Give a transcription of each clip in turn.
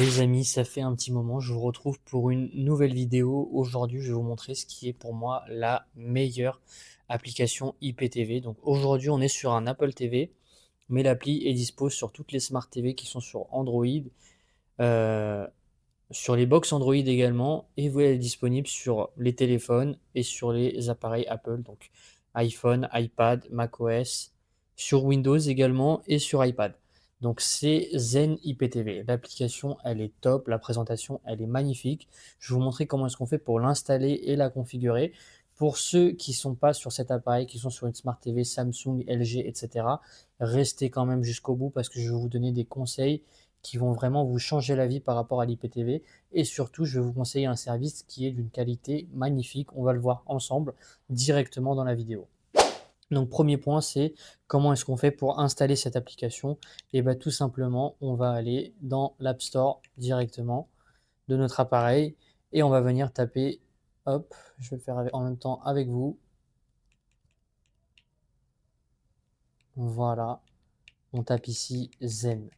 Les amis, ça fait un petit moment, je vous retrouve pour une nouvelle vidéo. Aujourd'hui, je vais vous montrer ce qui est pour moi la meilleure application IPTV. Donc aujourd'hui, on est sur un Apple TV, mais l'appli est dispo sur toutes les Smart TV qui sont sur Android, euh, sur les box Android également, et vous elle est disponible sur les téléphones et sur les appareils Apple, donc iPhone, iPad, macOS, sur Windows également et sur iPad. Donc c'est Zen IPTV. L'application, elle est top, la présentation, elle est magnifique. Je vais vous montrer comment est-ce qu'on fait pour l'installer et la configurer. Pour ceux qui ne sont pas sur cet appareil, qui sont sur une Smart TV Samsung, LG, etc., restez quand même jusqu'au bout parce que je vais vous donner des conseils qui vont vraiment vous changer la vie par rapport à l'IPTV. Et surtout, je vais vous conseiller un service qui est d'une qualité magnifique. On va le voir ensemble directement dans la vidéo. Donc, premier point, c'est comment est-ce qu'on fait pour installer cette application? Et bien, tout simplement, on va aller dans l'App Store directement de notre appareil et on va venir taper, hop, je vais le faire en même temps avec vous. Voilà, on tape ici Zen.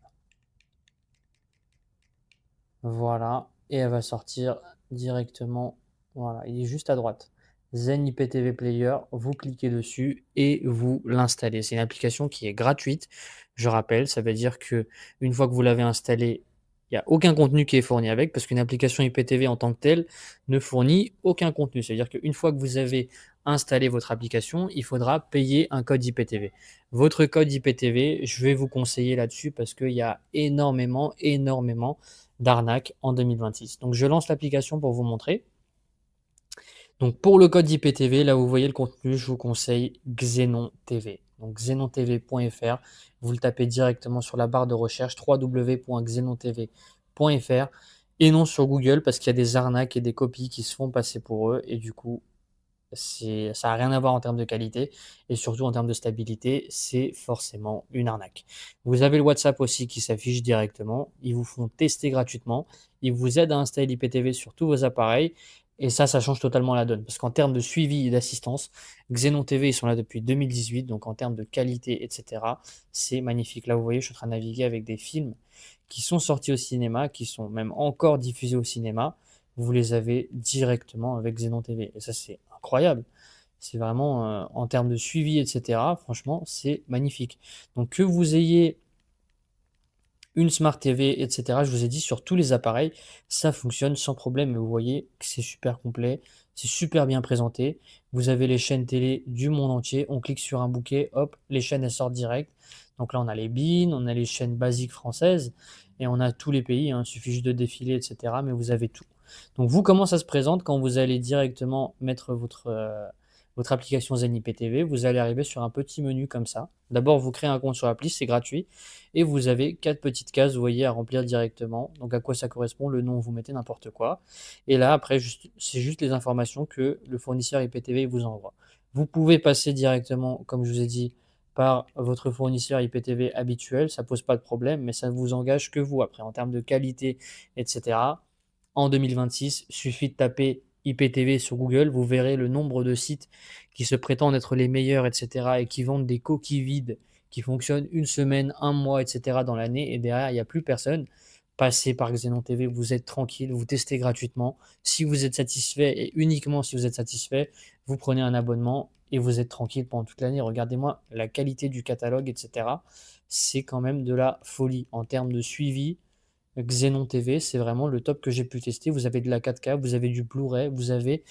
Voilà, et elle va sortir directement. Voilà, il est juste à droite. Zen IPTV Player, vous cliquez dessus et vous l'installez. C'est une application qui est gratuite, je rappelle. Ça veut dire que une fois que vous l'avez installée, il n'y a aucun contenu qui est fourni avec, parce qu'une application IPTV en tant que telle ne fournit aucun contenu. C'est-à-dire qu'une fois que vous avez installé votre application, il faudra payer un code IPTV. Votre code IPTV, je vais vous conseiller là-dessus parce qu'il y a énormément d'arnaque en 2026. Donc je lance l'application pour vous montrer. Donc pour le code IPTV, là où vous voyez le contenu, je vous conseille Xenon TV. Donc xenontv.fr, vous le tapez directement sur la barre de recherche www.xenontv.fr et non sur Google parce qu'il y a des arnaques et des copies qui se font passer pour eux et du coup ça n'a rien à voir en termes de qualité et surtout en termes de stabilité, c'est forcément une arnaque. Vous avez le WhatsApp aussi qui s'affiche directement. Ils vous font tester gratuitement. Ils vous aident à installer l'IPTV sur tous vos appareils. Et ça change totalement la donne. Parce qu'en termes de suivi et d'assistance, Xenon TV, ils sont là depuis 2018. Donc en termes de qualité, etc., c'est magnifique. Là, vous voyez, je suis en train de naviguer avec des films qui sont sortis au cinéma, qui sont même encore diffusés au cinéma. Vous les avez directement avec Xenon TV. Et ça, c'est incroyable. C'est vraiment, en termes de suivi, etc., franchement, c'est magnifique. Donc, que vous ayez une Smart TV, etc., je vous ai dit, sur tous les appareils, ça fonctionne sans problème. Et vous voyez que c'est super complet, c'est super bien présenté. Vous avez les chaînes télé du monde entier. On clique sur un bouquet, hop, les chaînes, elles sortent direct. Donc là, on a les BeIN, on a les chaînes basiques françaises et on a tous les pays, hein. Il suffit juste de défiler, etc., mais vous avez tout. Donc, vous, comment ça se présente quand vous allez directement mettre votre application Zen IPTV? Vous allez arriver sur un petit menu comme ça. D'abord, vous créez un compte sur l'appli, c'est gratuit. Et vous avez 4 petites cases, vous voyez, à remplir directement. Donc, à quoi ça correspond? Le nom, vous mettez n'importe quoi. Et là, après, c'est juste les informations que le fournisseur IPTV vous envoie. Vous pouvez passer directement, comme je vous ai dit, par votre fournisseur IPTV habituel. Ça pose pas de problème, mais ça ne vous engage que vous après, en termes de qualité, etc. En 2026, suffit de taper IPTV sur Google, vous verrez le nombre de sites qui se prétendent être les meilleurs, etc., et qui vendent des coquilles vides qui fonctionnent une semaine, un mois, etc., dans l'année, et derrière, il n'y a plus personne. Passez par Xenon TV, vous êtes tranquille, vous testez gratuitement. Si vous êtes satisfait, et uniquement si vous êtes satisfait, vous prenez un abonnement et vous êtes tranquille pendant toute l'année. Regardez-moi la qualité du catalogue, etc. C'est quand même de la folie en termes de suivi. Xenon TV, c'est vraiment le top que j'ai pu tester. Vous avez de la 4K, vous avez du Blu-ray, vous avez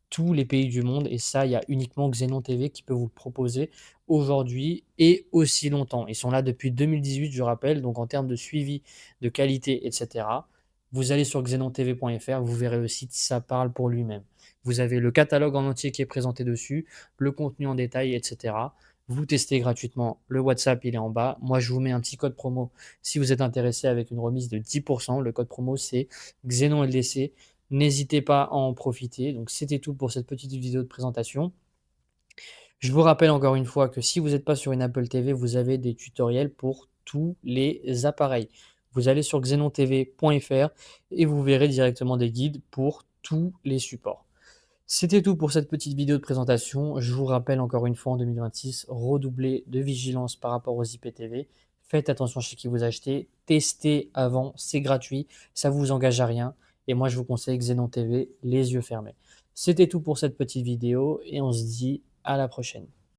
tous les pays du monde et ça, il y a uniquement Xenon TV qui peut vous le proposer aujourd'hui et aussi longtemps. Ils sont là depuis 2018, je rappelle, donc en termes de suivi, de qualité, etc. Vous allez sur xenontv.fr, vous verrez le site, ça parle pour lui-même. Vous avez le catalogue en entier qui est présenté dessus, le contenu en détail, etc. Vous testez gratuitement. Le WhatsApp, il est en bas. Moi, je vous mets un petit code promo si vous êtes intéressé avec une remise de 10%. Le code promo, c'est XenonLDC. N'hésitez pas à en profiter. Donc, c'était tout pour cette petite vidéo de présentation. Je vous rappelle encore une fois que si vous n'êtes pas sur une Apple TV, vous avez des tutoriels pour tous les appareils. Vous allez sur xenontv.fr et vous verrez directement des guides pour tous les supports. C'était tout pour cette petite vidéo de présentation. Je vous rappelle encore une fois en 2026, redoubler de vigilance par rapport aux IPTV. faites attention chez qui vous achetez, testez avant, c'est gratuit, ça vous engage à rien et moi je vous conseille Xenon TV les yeux fermés. C'était tout pour cette petite vidéo et on se dit à la prochaine.